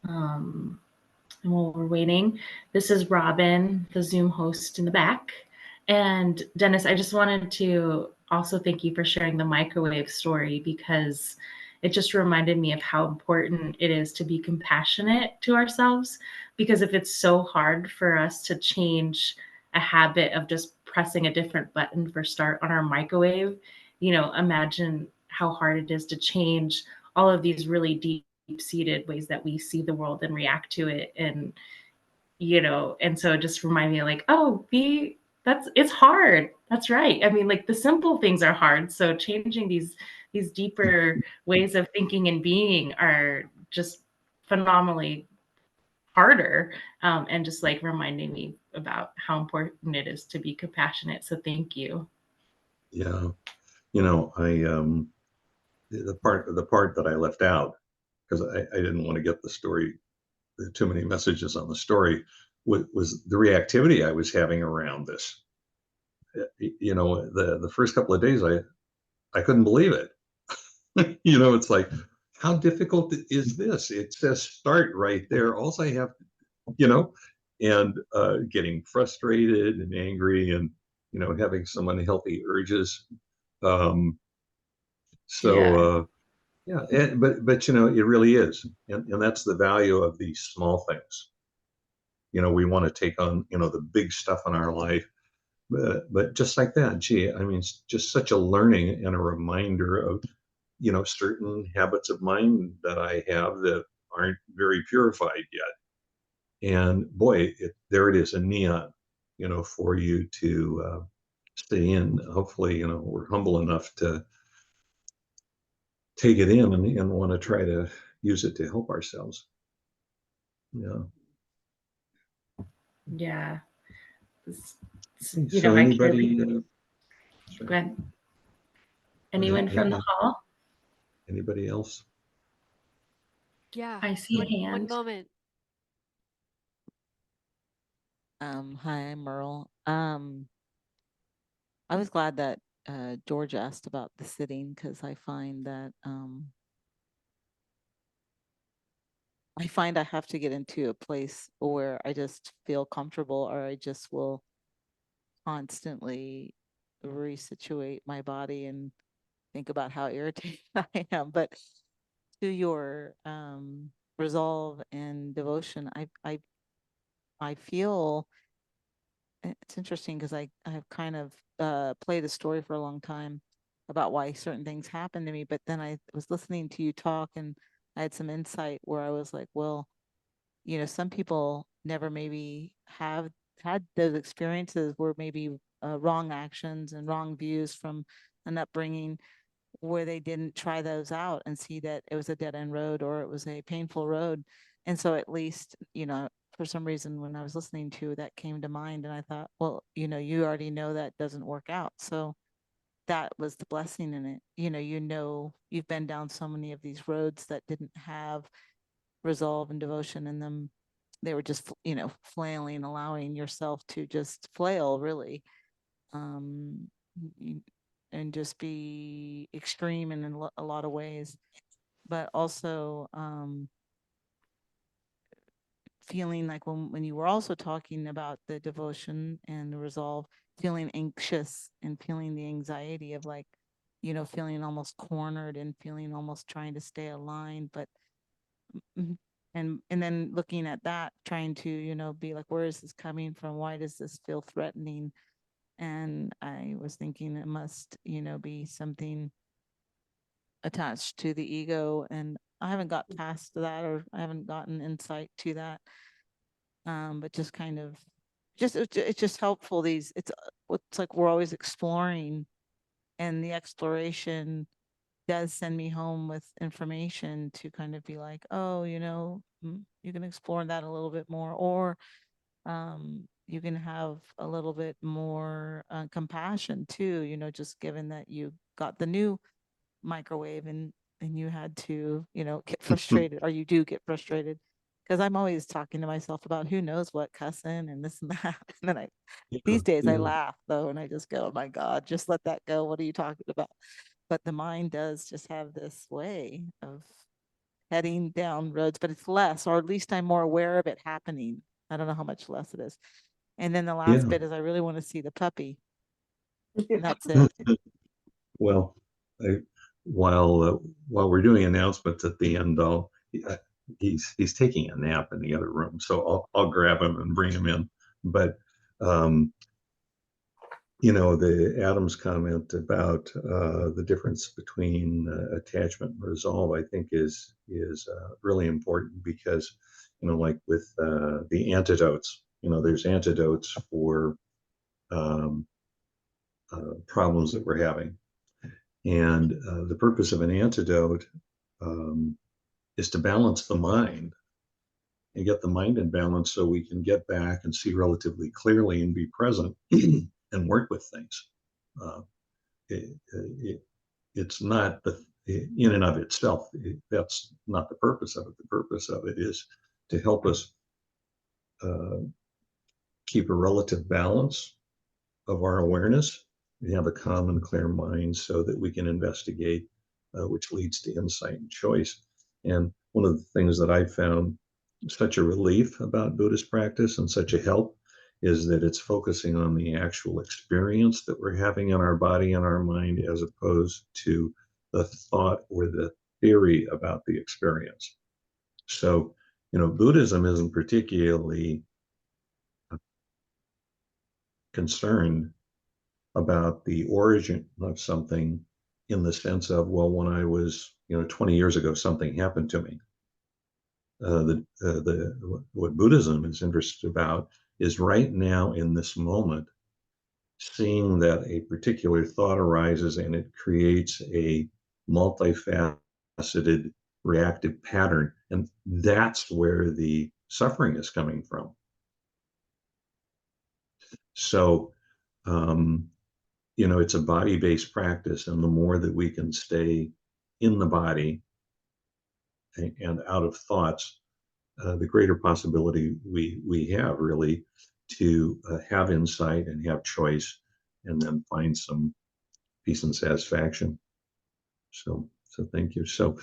And while we're waiting, this is Robin, the Zoom host in the back. And Dennis, I just wanted to also thank you for sharing the microwave story, because it just reminded me of how important it is to be compassionate to ourselves. Because if it's so hard for us to change a habit of just pressing a different button for start on our microwave, imagine how hard it is to change all of these really deep-seated ways that we see the world and react to it. And so it just reminded me, like, it's hard. That's right. I mean, like, the simple things are hard. So changing these deeper ways of thinking and being are just phenomenally harder. And just like reminding me about how important it is to be compassionate. So thank you. Yeah. I the part that I left out, because I didn't want to get the story, too many messages on the story, was the reactivity I was having around this. The first couple of days I couldn't believe it. It's like, how difficult is this? It says start right there. All I have, and getting frustrated and angry, and having some unhealthy urges. Yeah, but it really is, and that's the value of these small things. We want to take on the big stuff in our life, but just like that, gee, I mean, it's just such a learning and a reminder of certain habits of mind that I have that aren't very purified yet. And boy, there it is, a neon, for you to stay in. Hopefully, we're humble enough to take it in and want to try to use it to help ourselves. Yeah. Yeah. So anybody? Go ahead. Anyone from the hall? Anybody else? Yeah. I see a One hand. moment. Hi, I'm Merle. I was glad that George asked about the sitting, because I find that I have to get into a place where I just feel comfortable, or I just will constantly resituate my body and think about how irritated I am. But to your resolve and devotion, I feel it's interesting, because I've kind of played a story for a long time about why certain things happen to me, but then I was listening to you talk, and I had some insight where I was like, well, some people never maybe have had those experiences where maybe wrong actions and wrong views from an upbringing, where they didn't try those out and see that it was a dead end road, or it was a painful road. And so at least, for some reason, when I was listening to that came to mind, and I thought, well, you already know that doesn't work out. So that was the blessing in it. You've been down so many of these roads that didn't have resolve and devotion in them. They were just, flailing, allowing yourself to just flail, really. Um, and just be extreme in a lot of ways, but also feeling like when you were also talking about the devotion and the resolve, feeling anxious and feeling the anxiety of, like, feeling almost cornered and feeling almost trying to stay aligned, but and then looking at that, trying to be like, where is this coming from? Why does this feel threatening? And I was thinking it must be something attached to the ego, and I haven't got past that, or I haven't gotten insight to that, but just kind of it's just helpful. It's like we're always exploring, and the exploration does send me home with information to kind of be like, oh, you can explore that a little bit more, or you can have a little bit more compassion too, just given that you got the new microwave, and you had to, get frustrated, or you do get frustrated, because I'm always talking to myself about who knows what, cussing and this and that. And then Yeah, these days I yeah, laugh though, and I just go, oh my God, just let that go. What are you talking about? But the mind does just have this way of heading down roads, but it's less, or at least I'm more aware of it happening. I don't know how much less it is. And then the last yeah. bit is I really want to see the puppy, and that's it. Well, I, while we're doing announcements at the end, he's taking a nap in the other room, so I'll grab him and bring him in. But um, the Adams comment about the difference between attachment and resolve, I think is really important, because like with the antidotes, there's antidotes for um, problems that we're having. And the purpose of an antidote um, is to balance the mind and get the mind in balance, so we can get back and see relatively clearly and be present and work with things. Uh, it, it, it's not in and of itself. That's not the purpose of it. The purpose of it is to help us uh, keep a relative balance of our awareness and have a calm and clear mind, so that we can investigate, which leads to insight and choice. And one of the things that I found such a relief about Buddhist practice and such a help is that it's focusing on the actual experience that we're having in our body and our mind, as opposed to the thought or the theory about the experience. So, Buddhism isn't particularly concerned about the origin of something, in the sense of, well, when I was, 20 years ago, something happened to me. What Buddhism is interested about is right now, in this moment, seeing that a particular thought arises and it creates a multifaceted reactive pattern. And that's where the suffering is coming from. So, it's a body-based practice, and the more that we can stay in the body and out of thoughts, the greater possibility we have, really, to have insight and have choice, and then find some peace and satisfaction. So thank you. So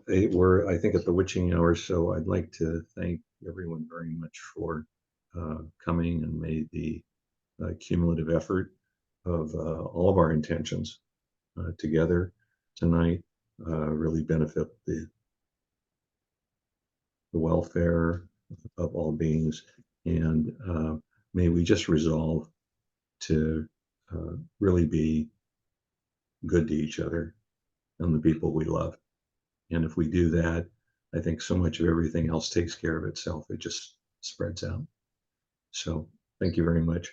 we're, I think, at the witching hour. So I'd like to thank everyone very much for coming, and may the cumulative effort of all of our intentions together tonight really benefit the welfare of all beings. And may we just resolve to really be good to each other and the people we love. And if we do that, I think so much of everything else takes care of itself. It just spreads out. So thank you very much.